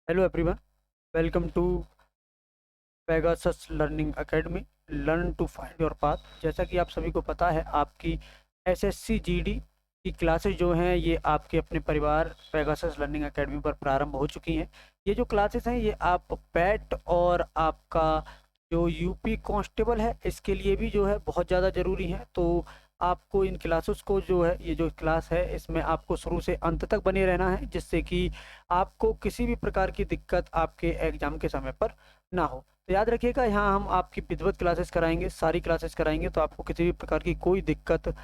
Hello everyone, welcome to Pegasus learning academy. Learn to find your path. जैसा कि आप सभी को पता है, आपकी एसएससी जीडी की क्लासेस जो हैं ये आपके अपने परिवार पेगासस लर्निंग एकेडमी पर प्रारंभ हो चुकी हैं। ये जो क्लासेस हैं ये आप पैट और आपका जो यूपी कांस्टेबल है इसके लिए भी जो है बहुत ज़्यादा ज़रूरी है। तो आपको इन क्लासेस को जो है, ये जो क्लास है इसमें आपको शुरू से अंत तक बने रहना है, जिससे कि आपको किसी भी प्रकार की दिक्कत आपके एग्जाम के समय पर ना हो। तो याद रखिएगा, यहाँ हम आपकी विधिवत क्लासेस कराएंगे, सारी क्लासेस कराएंगे, तो आपको किसी भी प्रकार की कोई दिक्कत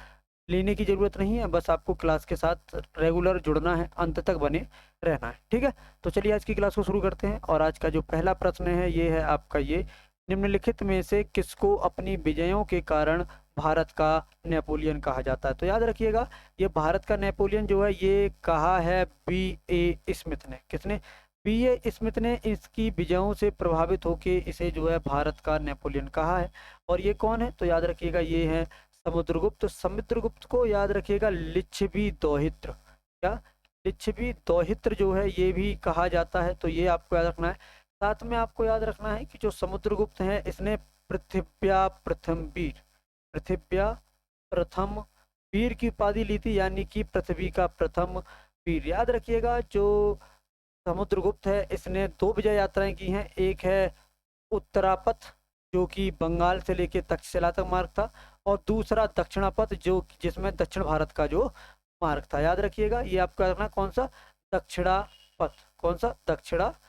लेने की ज़रूरत नहीं है। बस आपको क्लास के साथ रेगुलर जुड़ना है, अंत तक बने रहना है। ठीक है, तो चलिए आज की क्लास को शुरू करते हैं। और आज का जो पहला प्रश्न है ये है आपका ये: निम्नलिखित में से किसको अपनी विजयों के कारण भारत का नेपोलियन कहा जाता है? तो याद रखिएगा, ये भारत का नेपोलियन जो है ये कहा है B.A. स्मिथ ने। किसने? B.A. स्मिथ ने इसकी विजयों से प्रभावित होकर इसे जो है भारत का नेपोलियन कहा है। और ये कौन है? तो याद रखिएगा, ये है समुद्रगुप्त। समुद्रगुप्त को याद रखिएगा लिच्छवी दोहित्र। क्या? लिच्छवी दोहित्र जो है ये भी कहा जाता है, तो ये आपको याद रखना है। साथ में आपको याद रखना है कि जो समुद्रगुप्त है इसने पृथिव्या प्रथम वीर, पृथिव्या प्रथम वीर की उपाधि ली थी, यानी कि पृथ्वी का प्रथम वीर। याद रखिएगा, जो समुद्रगुप्त है इसने दो विजय यात्राएं की हैं। एक है उत्तरापथ जो कि बंगाल से लेके तक्षशिला तक मार्ग था, और दूसरा दक्षिणापथ जो जिसमें दक्षिण भारत का जो मार्ग था। याद रखिएगा, ये आपको याद रखना है। कौन सा? दक्षिणापथ। कौन सा? दक्षिणापथ।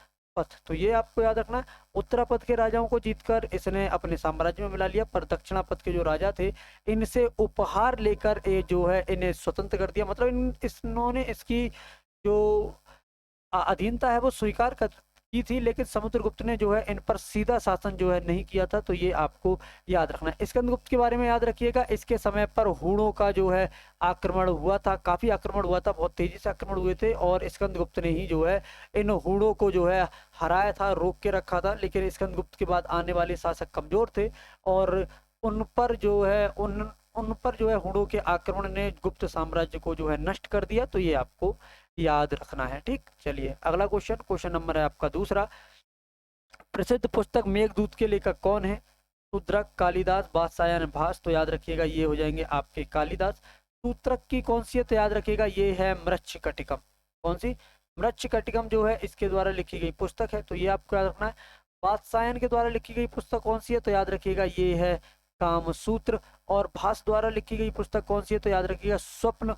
तो ये आपको याद रखना है। उत्तरापथ के राजाओं को जीतकर इसने अपने साम्राज्य में मिला लिया, पर दक्षिणापथ के जो राजा थे इनसे उपहार लेकर ये जो है इन्हें स्वतंत्र कर दिया। मतलब इन्होंने इसकी जो अधीनता है वो स्वीकार कर की थी, लेकिन समुद्रगुप्त ने जो है इन पर सीधा शासन जो है नहीं किया था। तो ये आपको याद रखना है। स्कंदगुप्त के बारे में याद रखिएगा, इसके समय पर हूणों का जो है आक्रमण हुआ था, काफी आक्रमण हुआ था, बहुत तेजी से आक्रमण हुए थे, और स्कंदगुप्त ने ही जो है इन हूणों को जो है हराया था, रोक के रखा था। लेकिन स्कंदगुप्त के बाद आने वाले शासक कमजोर थे, और उन पर जो है उन उन पर जो है हूणों के आक्रमण ने गुप्त साम्राज्य को जो है नष्ट कर दिया। तो ये आपको याद रखना है। ठीक, चलिए अगला क्वेश्चन। क्वेश्चन नंबर है आपका दूसरा: प्रसिद्ध पुस्तक मेघदूत के लेखक कौन है? शूद्रक, कालिदास, वात्स्यायन, भास। तो याद रखिएगा ये हो जाएंगे आपके कालिदास। सूत्रक की कौन सी है? तो याद रखिएगा ये है मृच्छकटिकम। कौन सी? मृच्छकटिकम जो है इसके द्वारा लिखी गई पुस्तक है, तो ये आपको याद रखना है। वात्स्यायन के द्वारा लिखी गई पुस्तक कौन सी है? तो याद रखिएगा ये है कामसूत्र। और भास द्वारा लिखी गई पुस्तक कौन सी है? तो याद रखिएगा स्वप्न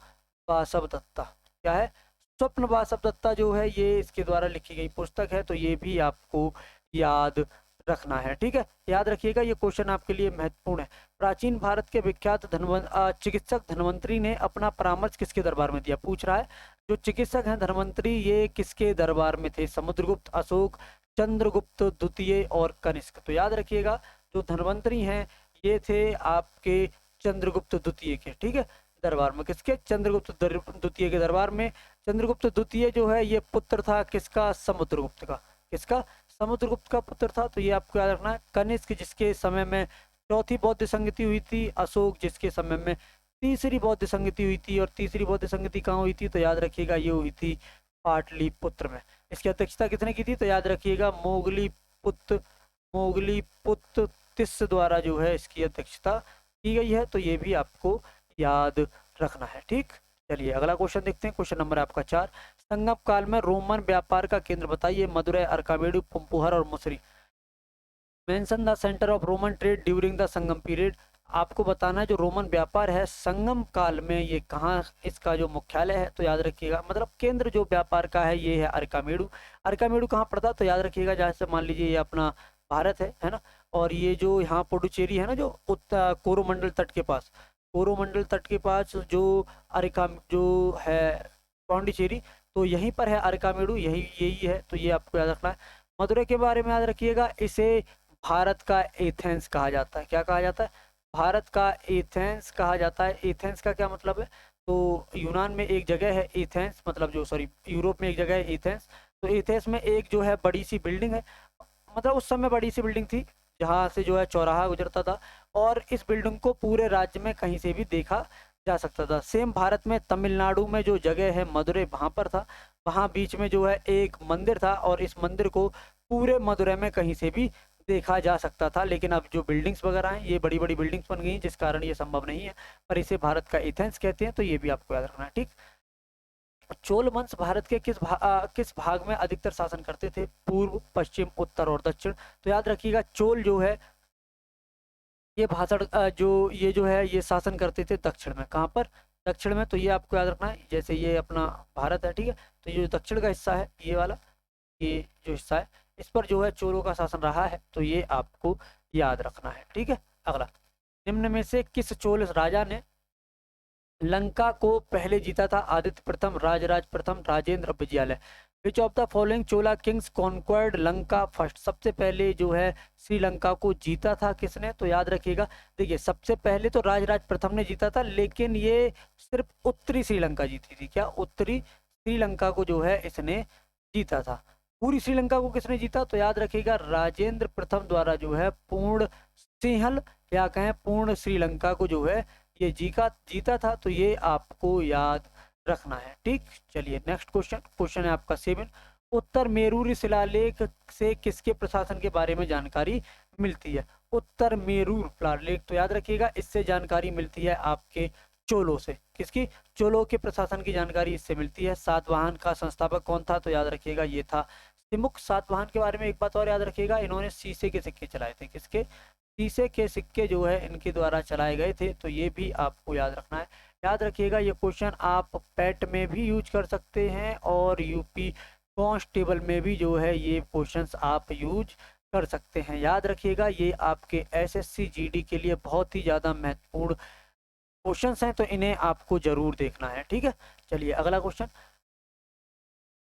वासवदत्ता। क्या है? स्वप्न वासवदत्ता जो है ये इसके द्वारा लिखी गई पुस्तक है, तो ये भी आपको याद रखना है। ठीक है, याद रखिएगा, ये क्वेश्चन आपके लिए महत्वपूर्ण है। प्राचीन भारत के विख्यात चिकित्सक धन्वंतरी ने अपना परामर्श किसके दरबार में दिया? पूछ रहा है। जो चिकित्सक हैं धन्वंतरी, ये किसके दरबार में थे? समुद्रगुप्त, अशोक, चंद्रगुप्त द्वितीय और कनिष्क। तो याद रखिएगा, जो धन्वंतरी हैं ये थे आपके चंद्रगुप्त द्वितीय के, ठीक है, दरबार में। किसके? चंद्रगुप्त द्वितीय के दरबार में। चंद्रगुप्त द्वितीय जो है ये पुत्र था किसका? समुद्रगुप्त का। किसका? समुद्रगुप्त का पुत्र था। तो ये आपको याद रखना है। कनिष्क जिसके समय में चौथी बौद्ध संगति हुई थी, अशोक जिसके समय में तीसरी बौद्ध संगति हुई थी। और तीसरी बौद्ध संगति कहाँ हुई थी? तो याद रखिएगा ये हुई थी पाटलिपुत्र में। इसकी अध्यक्षता किसने की थी? तो याद रखिएगा मोगली पुत्र तिस्स द्वारा जो है इसकी अध्यक्षता की गई है। तो ये भी आपको याद रखना है। ठीक, चलिए अगला क्वेश्चन देखते हैं। क्वेश्चन नंबर आपका 4: संगम काल में रोमन व्यापार का केंद्र बताइए। मदुरै, अरकामेडू, पुम्पुहर और मुसरी। Mention the centre of Roman trade during the Sangam period. आपको बताना है जो रोमन व्यापार है संगम काल में ये कहाँ इसका जो मुख्यालय है? तो याद रखिएगा, मतलब केंद्र जो व्यापार का है ये है अरकामेडू। अरकामेडू कहाँ पड़ता? तो याद रखिएगा, जहाँ से मान लीजिए ये अपना भारत है ना, और ये जो यहाँ पुडुचेरी है ना, जो कोरोमंडल तट के पास, कोरोमंडल तट के पास जो अरिका जो है पांडिचेरी, तो यहीं पर है अरकामेडू, यही है। तो ये आपको याद रखना है। मदुरै के बारे में याद रखिएगा, इसे भारत का एथेंस कहा जाता है। क्या कहा जाता है? भारत का एथेंस कहा जाता है। एथेंस का क्या मतलब है? तो यूनान में एक जगह है एथेंस, मतलब जो सॉरी यूरोप में एक जगह है एथेंस। तो एथेंस में एक जो है बड़ी सी बिल्डिंग है, मतलब उस समय बड़ी सी बिल्डिंग थी जहाँ से जो है चौराहा गुजरता था, और इस बिल्डिंग को पूरे राज्य में कहीं से भी देखा जा सकता था। सेम भारत में तमिलनाडु में जो जगह है मदुरै, वहाँ पर था, वहाँ बीच में जो है एक मंदिर था और इस मंदिर को पूरे मदुरै में कहीं से भी देखा जा सकता था। लेकिन अब जो बिल्डिंग्स वगैरह हैं ये बड़ी बड़ी बिल्डिंग्स बन गई हैं, जिस कारण ये संभव नहीं है, पर इसे भारत का एथेंस कहते हैं, तो ये भी आपको याद रखना है। ठीक, चोल वंश भारत के किस भाग में अधिकतर शासन करते थे? पूर्व, पश्चिम, उत्तर और दक्षिण। तो याद रखिएगा चोल जो है ये ये जो है ये शासन करते थे दक्षिण में। कहाँ पर? दक्षिण में। तो ये आपको याद रखना है। जैसे ये अपना भारत है, ठीक है, तो ये जो दक्षिण का हिस्सा है ये वाला, ये जो हिस्सा है इस पर जो है चोलों का शासन रहा है, तो ये आपको याद रखना है। ठीक है, अगला, निम्न में से किस चोल राजा ने लंका को पहले जीता था? आदित्य प्रथम, राजराज प्रथम, Rajendra, Vijayalaya. Which of the following Chola kings conquered Lanka first? सबसे पहले जो है श्रीलंका को जीता था किसने? तो याद रखिएगा, देखिए सबसे पहले तो राजराज प्रथम ने जीता था, लेकिन ये सिर्फ उत्तरी श्रीलंका जीती थी। क्या? उत्तरी श्रीलंका को जो है इसने जीता था। पूरी श्रीलंका को किसने जीता? तो याद रखिएगा राजेंद्र प्रथम द्वारा जो है पूर्ण सिंहल या कहें पूर्ण श्रीलंका को जो है ये जीता था। तो ये आपको याद रखना है। ठीक, चलिए नेक्स्ट क्वेश्चन है आपका 7। उत्तर मेरूर शिलालेख से किसके प्रशासन के बारे में जानकारी मिलती है? उत्तर मेरूर शिलालेख, तो याद रखिएगा इससे जानकारी मिलती है आपके चोलों से। किसकी? चोलों के प्रशासन की जानकारी इससे मिलती है। सातवाहन का संस्थापक कौन था? तो याद रखिएगा ये था सिमुक। सातवाहन के बारे में एक बात और याद रखिएगा, इन्होंने शीशे के सिक्के चलाए थे। किसके? शीशे के सिक्के जो है इनके द्वारा चलाए गए थे, तो ये भी आपको याद रखना है। याद रखिएगा ये क्वेश्चन आप पैट में भी यूज कर सकते हैं और यूपी कांस्टेबल में भी जो है ये क्वेश्चंस आप यूज कर सकते हैं। याद रखिएगा ये आपके एसएससी जीडी के लिए बहुत ही ज़्यादा महत्वपूर्ण क्वेश्चंस हैं, तो इन्हें आपको जरूर देखना है। ठीक है, चलिए अगला क्वेश्चन,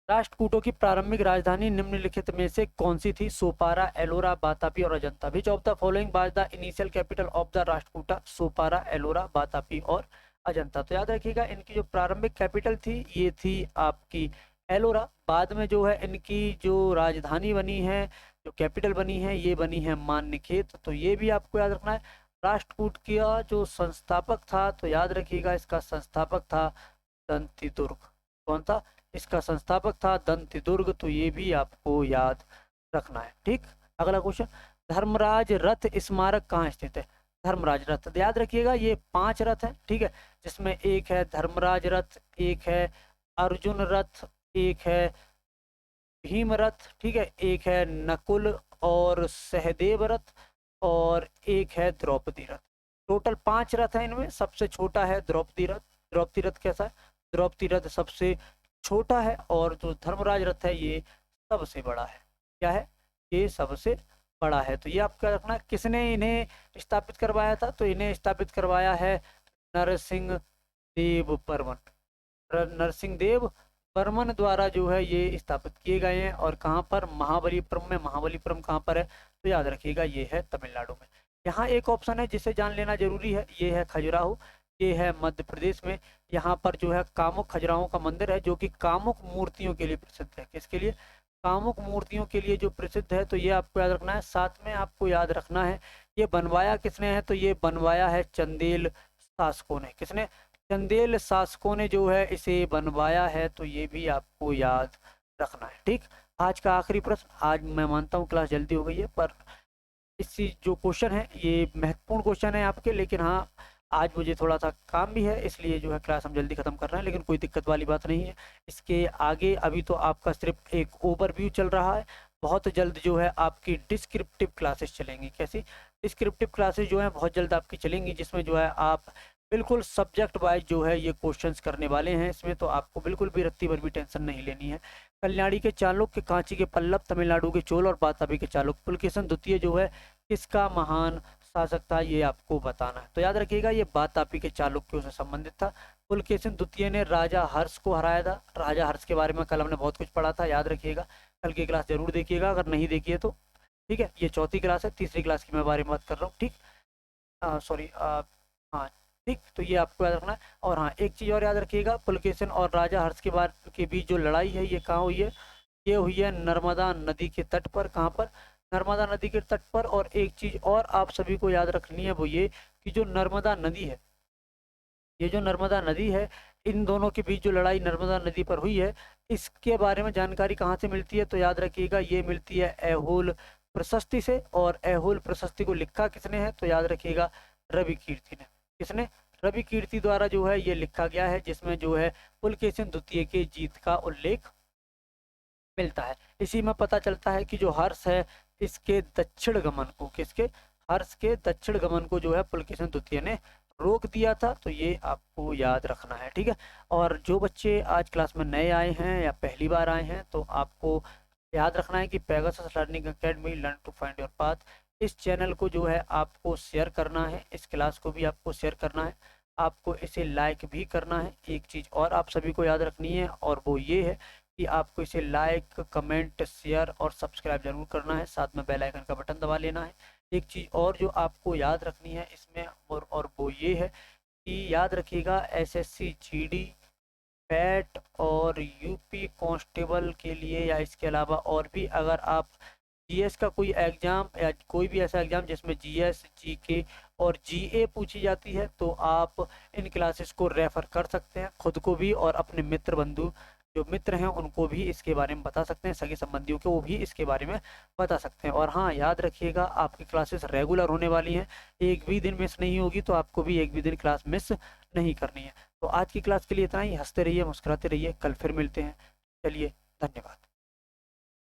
राष्ट्रकूटों की प्रारंभिक राजधानी निम्नलिखित में से कौन सी थी? सोपारा, एलोरा, बातापी और Ajanta. Which of the following was the initial capital of the Rashtrakuta? Sopara, Ellora, Vatapi और अजंता। तो याद रखिएगा इनकी जो प्रारंभिक कैपिटल थी ये थी आपकी एलोरा। बाद में जो है इनकी जो राजधानी बनी है, जो कैपिटल बनी है, ये बनी है मान्यखेत। तो ये भी आपको याद रखना है। राष्ट्रकूट का जो संस्थापक था, तो याद रखिएगा इसका संस्थापक था दंतिदुर्ग। कौन था? इसका संस्थापक था दंतिदुर्ग। तो ये भी आपको याद रखना है। ठीक, अगला क्वेश्चन, धर्मराज रथ स्मारक कहाँ स्थित है? धर्मराज रथ, याद रखिएगा ये 5 रथ हैं। ठीक है, जिसमें एक है धर्मराज रथ, एक है अर्जुन रथ, एक है भीम रथ, ठीक है, एक है नकुल और सहदेव रथ, और एक है द्रौपदी रथ। टोटल 5 रथ है। इनमें सबसे छोटा है द्रौपदी रथ। द्रौपदी रथ कैसा है? द्रौपदी रथ सबसे छोटा है, और जो धर्मराज रथ है ये सबसे बड़ा है। क्या है? ये सबसे बड़ा है। तो ये आपका रखना, किसने इन्हें स्थापित करवाया था? तो इन्हें स्थापित करवाया है नरसिंह देव बर्मन। नरसिंह देव बर्मन द्वारा जो है ये स्थापित किए गए हैं। और कहाँ पर? महाबलीपुरम में। महाबलीपुरम कहाँ पर है? तो याद रखिएगा ये है तमिलनाडु में। यहाँ एक ऑप्शन है जिसे जान लेना जरूरी है, ये है खजुराहो, ये है मध्य प्रदेश में। यहाँ पर जो है कामुक खजुराहो का मंदिर है, जो कि कामुक मूर्तियों के लिए प्रसिद्ध है। किसके लिए? कामुक मूर्तियों के लिए जो प्रसिद्ध है। तो ये आपको याद रखना है। साथ में आपको याद रखना है ये बनवाया किसने है? तो ये बनवाया है चंदेल शासकों ने। किसने? चंदेल शासकों ने जो है इसे बनवाया है। तो ये भी आपको याद रखना है। ठीक, आज का आखिरी प्रश्न। आज मैं मानता हूँ क्लास जल्दी हो गई है, पर इसी जो क्वेश्चन है ये महत्वपूर्ण क्वेश्चन है आपके। लेकिन हाँ, आज मुझे थोड़ा सा काम भी है, इसलिए जो है क्लास हम जल्दी ख़त्म कर रहे हैं, लेकिन कोई दिक्कत वाली बात नहीं है। इसके आगे अभी तो आपका सिर्फ एक ओवरव्यू चल रहा है। बहुत जल्द जो है आपकी डिस्क्रिप्टिव क्लासेस चलेंगी। कैसी? डिस्क्रिप्टिव क्लासेस जो है बहुत जल्द आपकी चलेंगी, जिसमें जो है आप बिल्कुल सब्जेक्ट वाइज जो है ये क्वेश्चंस करने वाले हैं। इसमें तो आपको बिल्कुल भी रत्ती भर भी टेंशन नहीं लेनी है। कल्याणी के चालुक्य, कांची के पल्लव, तमिलनाडु के चोल और बातापी के चालुक्य। पुलकेशिन द्वितीय जो है किसका महान शासक था? ये आपको बताना है। तो याद रखिएगा ये बातापी के चालुक्यों से संबंधित था। पुलकेशिन द्वितीय ने राजा हर्ष को हराया था। राजा हर्ष के बारे में कल हमने बहुत कुछ पढ़ा था, याद रखिएगा। कल की क्लास जरूर देखिएगा, अगर नहीं देखिए तो। ठीक है, ये चौथी क्लास है, तीसरी क्लास की मैं बारे में बात कर रहा हूँ। ठीक, सॉरी, हाँ ठीक, तो ये आपको याद रखना है। और हाँ, एक चीज़ और याद रखिएगा, पुलकेशिन और राजा हर्ष के बीच जो लड़ाई है ये कहाँ हुई है? ये हुई है नर्मदा नदी के तट पर। कहाँ पर? नर्मदा नदी के तट पर। और एक चीज़ और आप सभी को याद रखनी है, वो ये कि जो नर्मदा नदी है ये जो नर्मदा नदी है, इन दोनों के बीच जो लड़ाई नर्मदा नदी पर हुई है, इसके बारे में जानकारी कहाँ से मिलती है? तो याद रखिएगा, ये मिलती है ऐहोल प्रशस्ति से। और ऐहोल प्रशस्ति को लिखा किसने है? तो याद रखिएगा, रवि कीर्ति ने। किसने? रवि कीर्ति द्वारा जो है ये लिखा गया है, जिसमें जो है पुलकेशिन द्वितीय के जीत का उल्लेख मिलता है। इसी में पता चलता है कि जो हर्ष है, इसके दक्षिण गमन को, किसके? हर्ष के दक्षिण गमन को जो है पुलकेशिन द्वितीय ने रोक दिया था। तो ये आपको याद रखना है, ठीक है। और जो बच्चे आज क्लास में नए आए हैं या पहली बार आए हैं, तो आपको याद रखना है कि Pegasus learning academy learn to find your path, इस चैनल को जो है आपको शेयर करना है, इस क्लास को भी आपको शेयर करना है, आपको इसे लाइक भी करना है। एक चीज़ और आप सभी को याद रखनी है, और वो ये है कि आपको इसे लाइक, कमेंट, शेयर और सब्सक्राइब जरूर करना है, साथ में बेल आइकन का बटन दबा लेना है। एक चीज़ और जो आपको याद रखनी है इसमें, और वो ये है कि याद रखिएगा, एसएससी जीडी, पैट और यूपी कांस्टेबल के लिए, या इसके अलावा और भी अगर आप जीएस का कोई एग्जाम या कोई भी ऐसा एग्जाम जिसमें जीएस, जीके और जीए पूछी जाती है, तो आप इन क्लासेस को रेफर कर सकते हैं, खुद को भी और अपने मित्र बंधु जो मित्र हैं उनको भी इसके बारे में बता सकते हैं, सगे संबंधियों को वो भी इसके बारे में बता सकते हैं। और हाँ, याद रखिएगा, आपकी क्लासेस रेगुलर होने वाली हैं, एक भी दिन मिस नहीं होगी, तो आपको भी एक भी दिन क्लास मिस नहीं करनी है। तो आज की क्लास के लिए इतना ही। हंसते रहिए, मुस्कुराते रहिए, कल फिर मिलते हैं। चलिए, धन्यवाद।